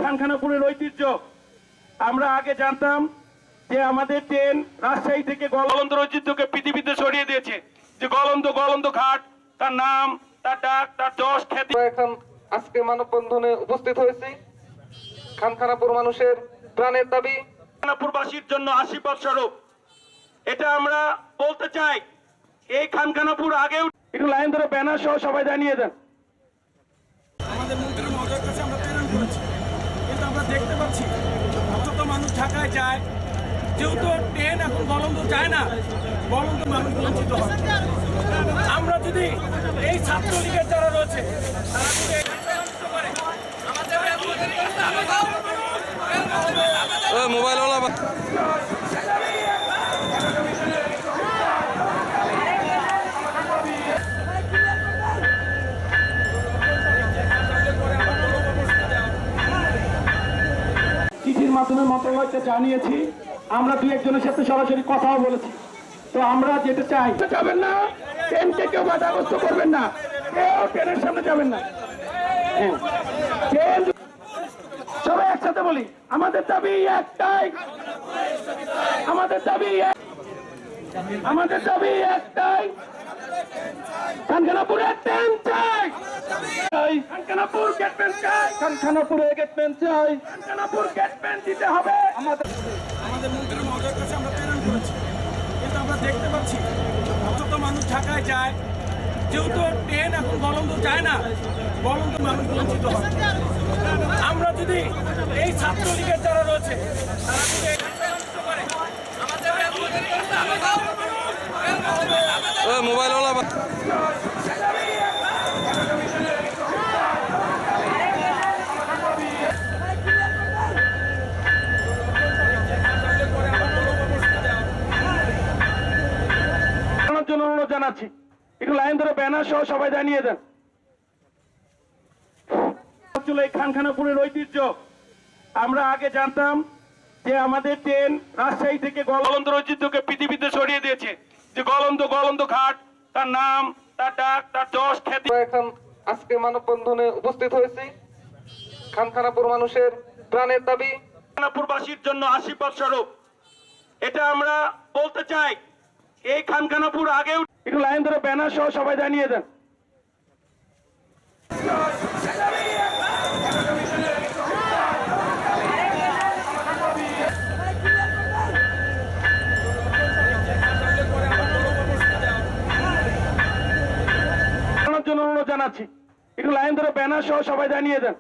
খানখানাপুরের ঐতিহ্য আমরা আগে জানতাম যে আমাদের ট্রেন রাজশাহী থেকে গলন্দর ঐতিহ্যকে পৃথিবীতে ছড়িয়ে দিয়েছে, যে গলন্দ ঘাট, তার নাম, তার ডাক, তার যশ খ্যাতি। এখন আজকে মানববন্ধনে উপস্থিত হয়েছি। খানখানাপুর মানুষের প্রাণের দাবি, খানখানাপুরবাসীর জন্য আশীর্বাদ স্বরূপ। এটা আমরা বলতে চাই, এই খানখানাপুর আগেও একটু লাইন ধরে ব্যানার সহ সবাই জানিয়ে দেন। আমাদের মন্ত্রী মহোদয়ের কাছে আমরা প্রেরণ করেছি, কিন্তু আমরা দেখতে পাচ্ছি যত মানুষ ঢাকায় যায়, যেহেতু ট্রেন এখন গলন্দ যায় না, গলন্দ মানুষ বঞ্চিত হয়। আমরা যদি এই ছাত্রলীগের যারা রয়েছে তারা যদি মোবাইলওয়ালা চিঠির মাধ্যমে মন্ত্রণালয়কে জানিয়েছি, আমরা দুই একজনের সাথে সরাসরি কথাও বলেছি। তো আমরা যেটা চাই, যাবেন না, ট্রেনকে কেউ বাধাগ্রস্ত করবেন না, কেউ ট্রেনের সামনে যাবেন না। ট্রেন সবাই একসাথে বলি, আমাদের দাবি একটাই, আমাদের দাবি একটাই, খানখানাপুরের ট্রেন চাই, খানখানাপুর গেটম্যান চাই, খানখানাপুরে গেটম্যান চাই, খানখানাপুর গেটম্যান দিতে হবে। আমাদের মন্ত্রী মহোদয়ের কাছে আমরা প্রেরণ করেছি, কিন্তু আমরা দেখতে পাচ্ছি যত মানুষ ঢাকায় যায়, যেহেতু ট্রেন এখন গলন্দ যায় না, গলন্দ মানুষ বঞ্চিত হয়। আমরা যদি এই ছাত্রলীগের যারা রয়েছে তারা যদি মোবাইলওয়ালা জন্য অনুরোধ জানাচ্ছি, একটু লাইন ধরে ব্যানার সহ সবাই জানিয়ে দেন। এই খানখানাপুরের ঐতিহ্য আমরা আগে জানতাম যে আমাদের ট্রেন রাজশাহী থেকে গলন্দর ঐতিহ্যকে পৃথিবীতে ছড়িয়ে দিয়েছে, যে গলন্দ ঘাট, তার নাম, তার ডাক, তার যশ খ্যাতি। এখন আজকে মানববন্ধনে উপস্থিত হয়েছি। খানখানাপুর মানুষের প্রাণের দাবি, খানখানাপুরবাসীর জন্য আশীর্বাদ স্বরূপ। এটা আমরা বলতে চাই, এই খানখানাপুর আগেও একটু লাইন ধরে ব্যানার সহ সবাই জানিয়ে দেন। জন্য অনুরোধ জানাচ্ছি, একটু লাইন ধরে ব্যানার সহ সবাই জানিয়ে দেন।